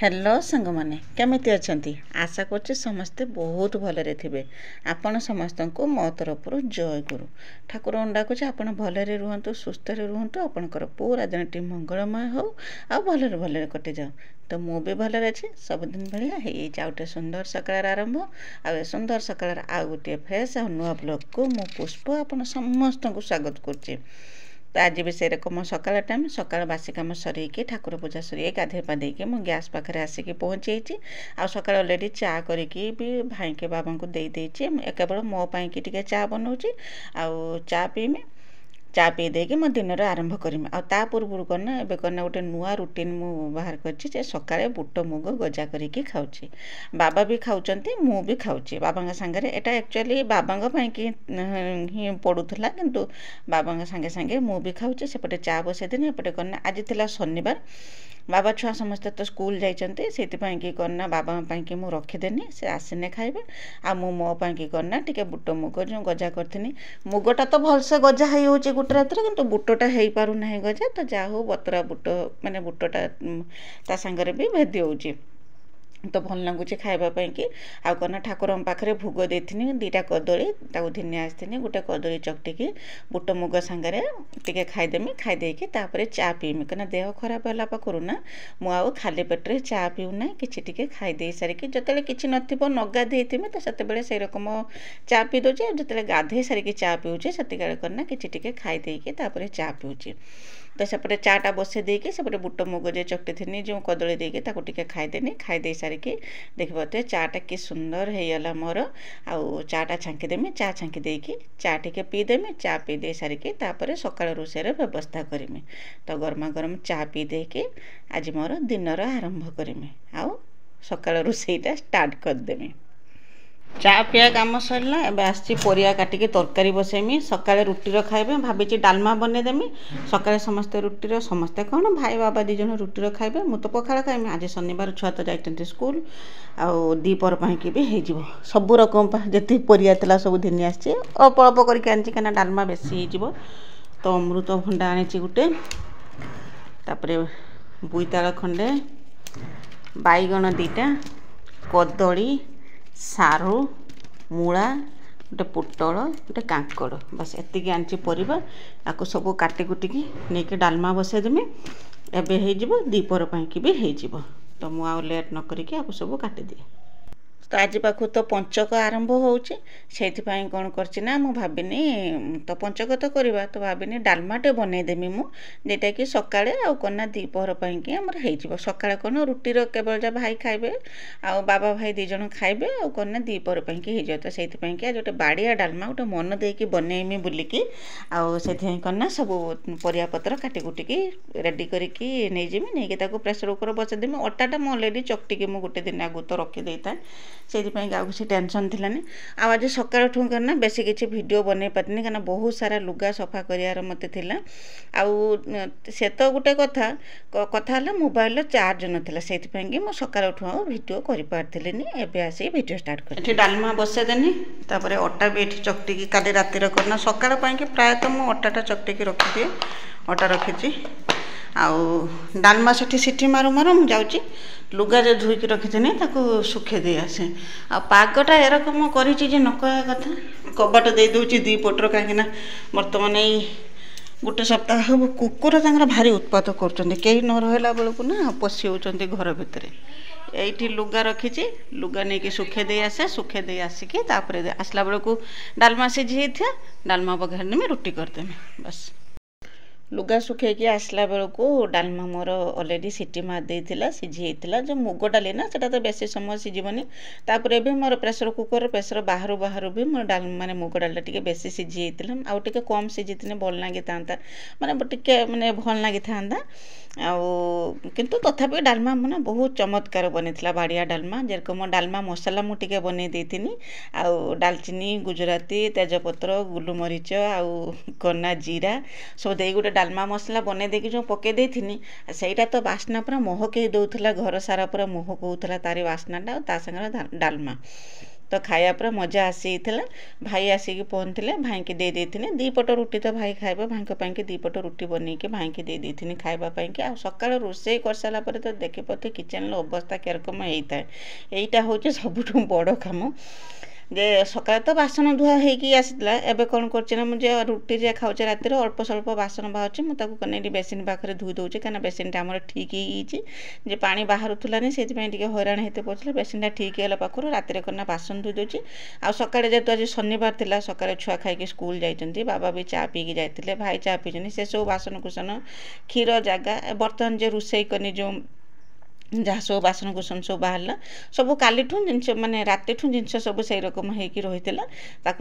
Hello सांग माने केमिति अछंती आशा करछि समस्ते बहुत भलरे थिबे। आपण समस्त को मो तरफरु जय गुरु ठाकुर अंडा को आपण भलरे रुहंतु सुस्थ रे रुहंतु आपनकर पूरा दिनटी मंगलमय हो आ भलरे भलरे कटि जाओ। तो मु भी भलरे अछि सबदिन भलिया हे जाउटे सुंदर सकाळ आरंभ आ सुंदर सकाळ आ गोटे फ्रेश आ नुआ ब्लॉग को मु पुष्प आपण समस्त को स्वागत करछि। तो आज विषय रकम सकाल टाइम सकाल बासी कम सर ठाकुर पूजा सर गाधे पाधे मु गैस पाखे आसिक पहुँची आ सकाल अलरेडी चा करके भी भाई के बाबा को दे केवल मो पाई टी चा बनाऊँगी आउ चा पीमी चा पी देकी मो दिन आरंभ करमी आ पूर्व करना एवं करना गोटे नुआ रुटीन मु बाहर कर सकाଳେ बुट मुग गजा करके खाऊँ। बाबा भी खाऊँच मु भी खाऊँ बाबा सांगे एटा एक्चुअली बाबा ही पड़ूला किंतु बाबा सांगे सांगे मु भी खाऊँ। सेपटे चा बसई देनी एपटे करना आज थिला शनिवार बाबा छुआ समस्ते तो स्कूल जाइछन्ते सेतिपाई कि करना बाबा पाई कि मु रखिदेनी से आसिने खाइबे आ मु मो पाई कि करना टिके बुट मुग जो गजा करथिनी मुगटा तो भलसे गजा हेइ होची गुटे रात्र किंतु बुटटा हेइ पारु नाही गजा तो जा हो बतरा बुट माने बुटटा ता संगरे भी भेदी होची तो भल लगुच खावाई कि आउ कना ठाकुर पाखे भोग देथिनी दीटा कदली ताकू धिनी आसनी गोटे कदली चकटिकी बुट मुग सांगे टिके खाईदेमी खाईदेकी तापर चा पीमी कहीं देह खराब है पाखु ना मुझे खाली पेट्रे चा पीऊना कि टिके खाईदे सारिकी जिते किसी नथिबो न गाधे तो से से रकम चा पी दूचे जिते गाधे सारिकी चा पीऊे से करना कि टिके खाईदेकी तापर चा पीऊँगी। तो सेपटे चाटा बसई देकी सेपटे बुट मुग जे चकटी थी जो कदली देकी ताकू टिके खाईदेनी खाईदे सारिकी देखिए चाटा कि सुंदर होगा मोर आउ चाटा छांकीदेमी चा छांकी देकी चा टिके पीदेमी चा पी दे सारिकी तापर सकाळ रोषेर व्यवस्था करमी। तो गरमा गरम चा पी देकी आज मोर दिनर आरंभ करमी आउ सकाळ रोषेईटा स्टार्ट करदेमी। चा पिया काम सरला एबे आसी परिया काटिके तरकारी बसेमी सकाळे रुटीर खाइबे भाबिची डालमा बनेदेमी सकाळे समस्ते रुटीर समस्ते कौन भाई बाबा दी जन रुटीर खाइबे मु तो पखाळ खाइमी आज शनिवार छुआ तो जाइछन्ते स्कूल आउ दीपर पाई भी हो सब रकम जति परिया तला सब धिनी आसी अल्प अल्प करके आनी कहीं डालमा बेसी हो तो अमृत भंडा आनी गोटे तापर बोईताल खंडे बैगण दीटा कदली सारू मूला गोटे पोटल गोटे कांकड़ बस एतिकी आनी परिबा आपको सब काटी कुटिकी नहीं कि डालमा बसईदेमी एवं हो दीपर पाई भी हो तो मुझे लेट न करिकी आपको सब काटिदिए। तो आज पाखु तो पंचक आरंभ होउची सेथिपाई कौन करना मु भाविनी तो पंचक तो करवा तो भाविनी डालमाटे बनईदेमी मु जेटा कि सकाळे आउ कना दीपहर पाई कि हमर हेइजिवो सकाळे कौन रुटीर केवल जा भाई खाइबे आउ बाबा भाई दी जण खाइबे आउ कना दीपहर पाई कि हेइजो तो सेथिपाई कि आज गोटे बाड़िया डालमा गोटे मन देकी बनईमी बुलिकी आउ सेथिपाई कना सब परिया पत्र काटी कुटिकी रेडी करिकी नै जेमी नै कि ताको प्रेशर कुकर बसदेमी अटाटा मु ऑलरेडी चकटिकी मु गोटे दिन आगु तो रखी देता से किसी टेंशन थिलानी आज सकाळ ठू करना बेसी किसी वीडियो बनै पारनी कहीं बहुत सारा लुगा सफा करार मत थिला आउ से तो गोटे कथा कथा मोबाइल चार्ज नाला से मु सकाळ ठू आ वीडियो कर पार्थिनी एवं आसी वीडियो स्टार्ट कर डालमा बसईदेनी तापर अटा भी ये चकटिकी काली रातिर करना सकाळ प्रायतः मु अटाटा चकटिकी रखिदिए अटा रखी आउ डालमा सीटी मारू मारू मुझे जाऊँगी लुगा जो धोईकी रखी सुखे दे आसे आ पागटा एरकम कर न कह कथा कबाट दे दूची दी पटर कहीं बर्तमान गोटे सप्ताह हम कुकुर भारी उत्पात कर न रहा बेलू ना पशि होती घर भितर ये लुगा रखी लुगा नहीं कि सुखे दे आसे सुखे दे आसिकी आसला बेलू डालमा सीझी डालमा पकाने रुटी करदेमी बस लुगा सुखेकी आसला बेलू डालमा मोर ऑलरेडी सीटी मार देइथिला सीझी हेइथिला जो मुग डाली ना सेटा तो बेसी समय सीझिबनी तापर भी मोर प्रेशर कुकर प्रेशर बाहर बाहर भी मोर डाल माने मुग डाल टिके बेसी सीझी हेइथिला आउ टिके कम सीझिथिने भल लागि थांता माने टिके माने भल लागि थांता आउ किंतु तथापि डालमा माने बहुत चमत्कार बनिथिला बाड़िया डालमा जेरकम डालमा मसला मु टिके बनै देथिनी आउ दालचीनी गुजराती तेजपत्र गुलमरीच आउ कना जीरा सब देई गोटे डालमा मसला बनै देकी जो पके देथिनी सेटा तो बास्ना पूरा महके दउथला घर सारा पूरा महक होउथला तारी बास्नाटा ता संगे डालमा तो खाया पूरा मजा आसीला भाई आसिक पहुँचते भाई की दे देथिनि 2 पट रुटी तो भाई खाइबो भाई को 2 पट रुटी बन के भाई की दे देथिनि खाइबापी आ सकाळ रोषे कर सारा पर तो देखी पथे किचन अवस्था केरकम होता है यहीटा हूँ सबुठ बड़ काम जे सकाଳେ तो बासन धुआ होगी आसीला एबे कौन करना मुझे रुटी जे खाऊे राति अल्प स्वल्प बासन बाहर मुझे बेसिन पाखे धोई दूचे कहीं बेसिनटा आम ठीक है पा बाहर से हईराण होते पड़ता बेसिनटा ठीक है पाखर राति करना बासन धोई दूची आ सकाଳେ जेहेतु आज शनिवार थिला सकाଳେ छुआ खाई स्कूल जाइछन्ति बाबा भी चा पीकी जाइथिले भाई चा पीछे से सब बासन कुसन क्षीर जगह बर्तमान जो रोषे कनी जो जहाँ सब बासन कुसन सब बाहर सब काली जिनस माने राति जिनस सब से रकम होगी रही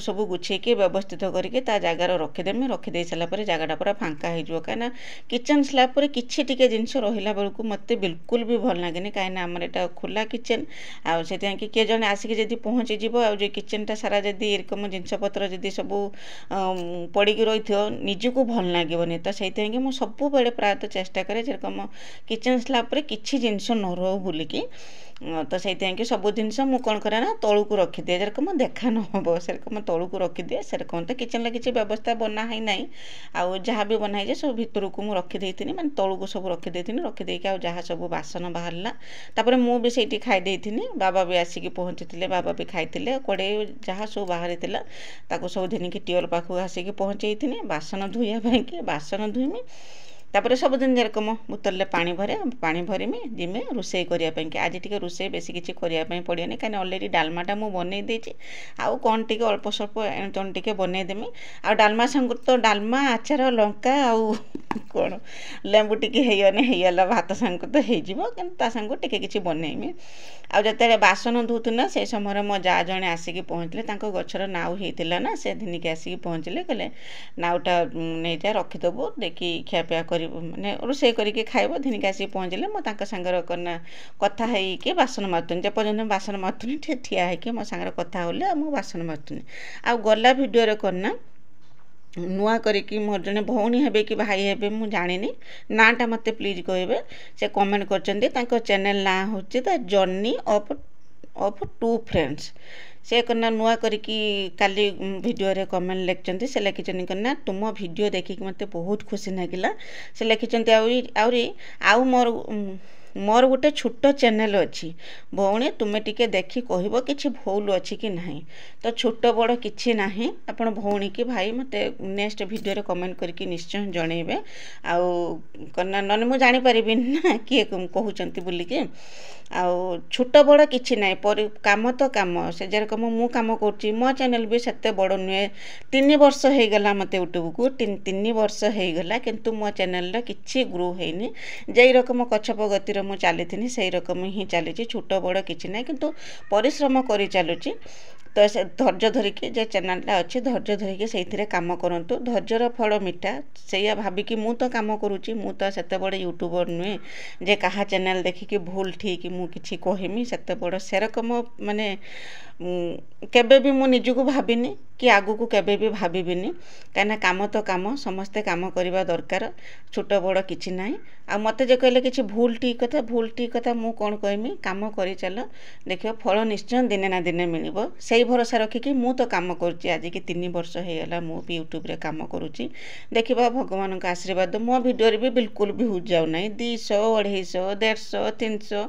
सब गुछेक व्यवस्थित करके जगार रखीदेमी रखीदे सारापर जगटा पूरा फांका हो कहीं किचन स्लैब पर किसी टे जिनस रहा बेलू मत बिल्कुल भी भल लगे कहीं आमर यहाँ खोला किचन आसे किए जन आसिक जब पहुँची आ किचनटा सारा जदि एरकम जिनपतर जदि सब पड़ी रही निजक भल लगे तो से मुझे सब प्रायतः चेष्टा करे जेरकम किचन स्लैब पर किसी जिनस न रो बोलिकी तो से सब जिन मुझे कौन करे ना तौक रखीदिए जेरकम देखा न हम सेरकम तौक रखीदिए सेरकम तो किचन किसी व्यवस्था बना ही ना आउ जहाँ भी बनाई सब भितर को मुझे रखीदी मैंने तौक सब रखीदी रखीदे जहाँ सब बासन बाहर मुझे खाईदे बाबा भी आसिक पहुँची बाबा भी खाई कड़े जहाँ सब बाहर सब धनिक टिवल पाखक आसिक पहुँचे बासन धोइया बासन धोइमी तापर सब दिन जेरकम बोतल पानी भरमी जिमे रोषे करने आज टी रोषे बेस किसी करने पड़े कहीं अलरेडी डालमाटा मुझे बनई देती आउ कौन टी अल्प स्वल्प एणुतेणु टी बनईदेमी आ डालमा संग तो डालमा आचार लंका आउ कौन लेंबू टी होगला भात सांग तो हो सांग टे कि बनईमी आ जो बासन धोतना से समय मो जा जड़े आसिक पहुँचले गचर नाउ होता ना से धनिक आसिक पहुँचले कहले नाउटा नहीं जा रखीदेबू देखी खियापिया माने रोषे करके खाइब धनिक आसिक पहुँचले मो सांगर करना कथा है बासन मारुनी जे पर्यटन बासन मारुनी ठिया होगी मो सांगर कथा होले मो बासन मारुनी आ गला भिडियो करना नुआ करिकी मोर जने भौणी हेबे कि भाई हेबे मु जानिनी नाटा मते प्लीज कहबे से कमेंट करचंदी तांको चैनल ना होची the journey of two friends से करना नुआ करिकी काली वीडियो रे कमेंट लिखचंती से लिखिचंती करना तुम वीडियो देखिक मते बहुत खुशी लागिला से लिखिचंती आउ मोर गोटे छोट चैनल अच्छी भौणी तुम्हें टिके देखी कह कि भूल अच्छी कि नहीं तो छोट बड़ किसी ना आपण भौणी की भाई मत नेक्स्ट वीडियो रे कमेंट करके निश्चय जनइबे आउ करना नने मु जानी परिबि ना किए कहउचंती बोलिके आउ छोट बड़ किसी ना काम तो काम से जेरकम मु काम करची मो चैनल भी सेते बड़ नुहे 3 वर्ष हो गला मत यूट्यूब को 3 वर्ष हो गला किंतु मो चैनल किसी ग्रो हैनी जे रकम कच्छप गतिर मु चली से रकम ही चली छोट बड़ किसी ना किंतु परिश्रम कर चलुची तो से धैर्य धरिकी जे चैनलटा अच्छी धैर्य धरिकी से काम करंतु धैर्यर फल मिठा से भाविकी मु तो काम करुच्ची मु तो सेते बड़े यूट्यूबर नुहे जे कहा चैनल देखिकी भूल ठीक मु किछि कहमी सेते बड़ सेरकम माने केबे भी मु निजको भाबिनी कि आगु को केबे भी भाबिबिनी कहीं काम तो काम समस्ते काम करवा दरकार छोट बड़ किछि नाही आ मते जे कहले किछि भूल ठीक कथा मु कौन कहमी काम करि चल देखियो फल निश्चय दिने ना दिने मिलिबो सेही भरोसा रखिकी मु तो काम करुच्ची आज की 3 वर्ष हो गला मु भी यूट्यूब रे काम करुच्ची देखिबा भगवान का आशीर्वाद मो वीडियो रे भी बिल्कुल भी हो जाउ नाही 200 250 150 300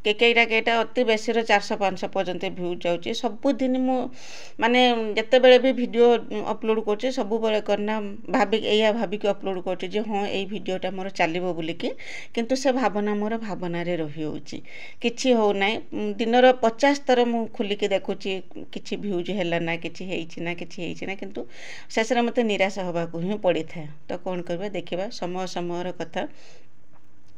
केटा अति बेसी 400-500 पर्यंत व्यू जाउची सबुदिन मु माने जते बेले भी वीडियो अपलोड करछे सब बेले करना भाबिक अपलोड करछे जे हां एई वीडियोटा मोर चलिबो बोलिकी किंतु से भावना मोर भावना रे रही होउची किछि हो नाही दिनर 50 थर मु खुलिके देखुची किछि व्यूज हैला ना किछि हेइछि ना किंतु शेष रे मते निराश होबा को ही पड़ी था तो कौन करबा देखिबा समय रो कथा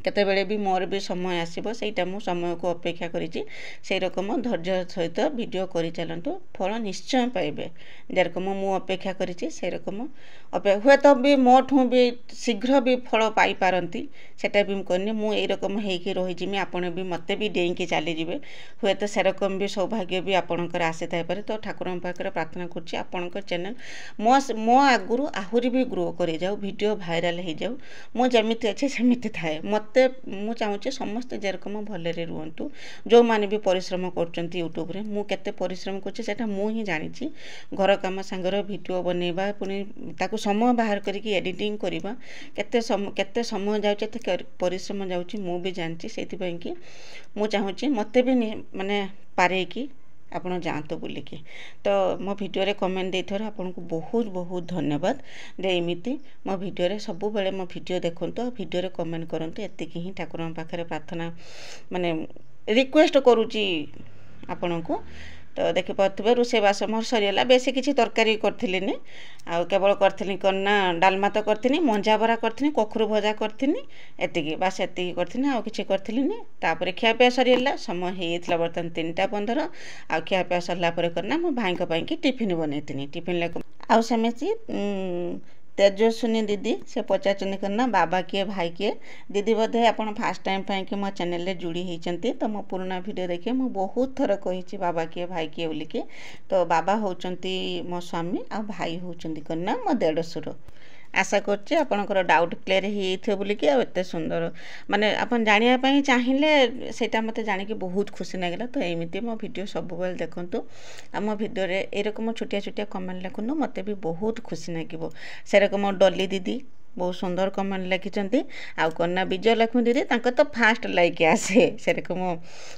केतेबेले भी मोर भी समय आसीबो सेटा मु समय को अपेक्षा करिछि से रकम धैर्य सहित वीडियो करि चलंतु फल निश्चय पाइबे जेरकम मु अपेक्षा करिछि से रकम हुए तो भी मोठू भी शीघ्र भी फल पाई पारंती सेटा भी करनी मु ए रकम हेकि रही जिमी आपण भी मते भी डेंकी चली जिवे हुए तो से रकम भी सौभाग्य भी आपणकर आसी थाई पारे तो ठाकुरन पाखरे प्रार्थना करछि आपणकर चैनल मो आगुरु आहुरी भी ग्रो करि जाऊ वीडियो भाइराल हे जाऊ मु जेमिति अछि सेमिति थाए मत मु चाहूँगी समस्ते जेरकम भलरे रुहतु जो मैंने भी परिश्रम कर यूट्यूब रे मु केते परिश्रम कर मु ही जानी घर काम सांगर वीडियो बनैबा पुणी ताकू समय बाहर करके एडिटिंग करवा केते समय जाउचे परिश्रम जाउची मु भी जानची सेति कि मु चाहूँगी मते भी माने पारे कि आपण जातु बुलिकी तो मो वीडियो रे कमेंट देथर आपन को बहुत बहुत धन्यवाद दे एमिति मो वीडियो रे सब बेले मो वीडियो देखंतु वीडियो रे कमेंट करंतु एतिकी ही ठाकुर पाखरे प्रार्थना माने रिक्वेस्ट करूची आपन को तो देखि पाथबे रोसे बास मोर सरियला बेसी किछि तरकारी करथिलिनी आ केवल करथिनी कन्ना डालमा तो करथिनी मंजा बरा करथिनी कोखरु भजा करथिनी एतिकी बास एतिकी करथिनी आ किछि करथिलिनी तापर खिया पे सरियला समय हेइतला बर्तन 3:15 आ खिया पे सरला पर करना मो भाई को पई कि टिफिन बनैतिनी टिफिन ले आ सेमेसी तेजस्विनी दीदी से पचारचनी करना बाबा किए भाई किए दीदी बोधे आप फास्ट टाइम कि मो चैनल रे जुड़ी होती तो मो पुराना वीडियो देखिए मु बहुत थर कही बाबा किए भाई किए बोलिकी तो बाबा होचंती मो स्वामी आ भाई होचंती करना मो देढ़सुर आशा करछि आपनकर डाउट क्लियर हेइथे बोलिकी आ एते सुंदर माने आपन जानिया पई चाहिए सेटा मते जानि कि बहुत खुशी लागला तो एमिति मो वीडियो सब बेल देखंतु आ मो वीडियो रे एरकम छोटिया छोटिया कमेंट लिखनु मते भी बहुत खुशी लागिवो सेरकम डॉली दीदी बहुत सुंदर कमेंट लिखिचंती आ कन्ना विजय लक्ष्मी दीदी तांको तो फास्ट लाइक आसे सेरकम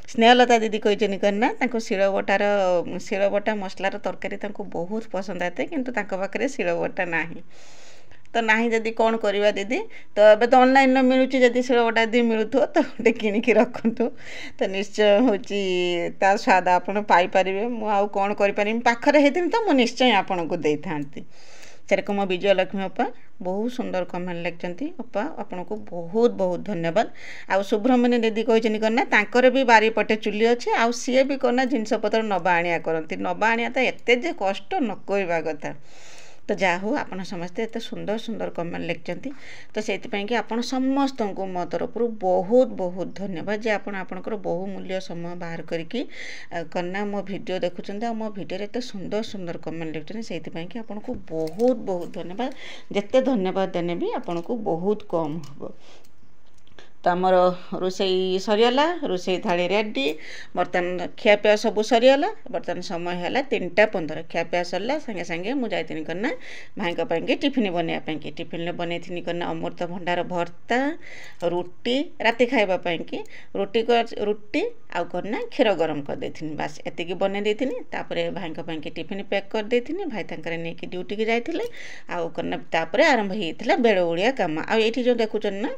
स्नेहलता दीदी कहिचनी करना तांको शिळबटा मसलार तरकारी तांको बहुत पसंद आते किंतु तांको पाखरे शिळबटा नाही तो नाही जदि कौन करवा दीदी तो अब तो ऑनलाइन मिलूँ जदि शिळबटा दी मिलुथो तो गोटे किणिकी रखु तो निश्चय हूँ ता स्वाद आपड़ पाइपर मुझे कौन करें पाखरे होती तो मुझे निश्चय आपन को दे था सेरकम विजय लक्ष्मी अपा बहुत सुंदर कमेंट लिखते अपा आपन को बहुत बहुत धन्यवाद आ सुब्रमण्य दीदी कहते करना तांकर भी बारी पटे चुली अच्छे आ सी भी करना जिनपतर नवा आनिया करती नवा आनिया तो एते जे कष्ट न कहवा कथा तो जा हो आप समस्ते एत सुंदर सुंदर कमेंट लिखते तो से कि आपण समस्त को मो तरफ बहुत बहुत धन्यवाद जे आपणकर बहुमूल्य समय बाहर करके करना मो वीडियो देखुं आ मो वीडियो एत सुंदर सुंदर कमेंट लिखते से कि आपन को बहुत बहुत धन्यवाद जिते धन्यवाद देने भी आपन को बहुत कम हम तो आमर रोसई सरीगला रोसई थाली रेडी बर्तमान खियापिया सब सरीगला बर्तमान समय है 3:15 खियापिया सरला संगे संगे मुझे करना भाई को टिफिन बनवाई टिफिन बनई करना अमृतभंडार भर्ता रुटी राति खावाई कि रुटी आउ करना क्षीर गरम कर देथिनी बास एतिकी बने देथिनी तापरे भाई को टिफिन पैक कर देथिनी भाई तांकर नेकी ड्यूटी की जाइथिले आउ करना तापरे आरंभ हेइथिला बेड़ ओळिया काम आ एठी जो देखुचन ना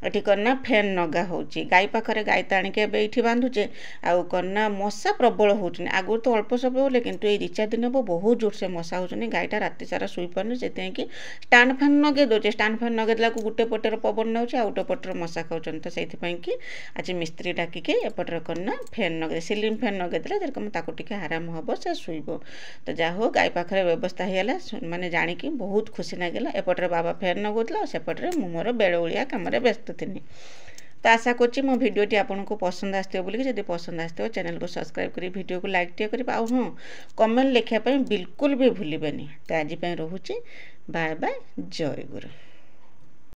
एठी करना फैन नगा होची गाई पाखरे गाई ताणिके एबे एठी बांधुचे आउ करना मशा प्रबल होचनी आगु तो अल्प सब होले किंतु ए 2-4 दिन हो बहुत जोर से मशा होचनी गाईटा राति सारा सुई परने सेते कि स्टैंड फैन नगे दोचे स्टैंड फैन नगे देला को गुटे पटर पवन नउचे आ उटे पटर मशा खाउचन तो सेति पई कि आज मिस्त्री डाकी के एपटर करना फैन नगे सिलिंग फैन नगे देला जेरकम ताको टिके आराम हबो से सुइबो तो जा हो गाई पाखरे व्यवस्था हेला माने जानि कि बहुत खुशी लागला एपटर बाबा फैन नगोतला सेपटर मु मोर बेड़ ओळिया काम रे व्यस्त थिनी तो आशा करछि मो वीडियोटी आपको पसंद आसथिबो बोली जदि पसंद आसथिबो चैनल को सब्सक्राइब करी वीडियो को लाइक टिए करी आ हां कमेंट लिखिया पई बिल्कुल भी भूलिबेनी तो आज पई रहूची बाय बाय जय गुरु।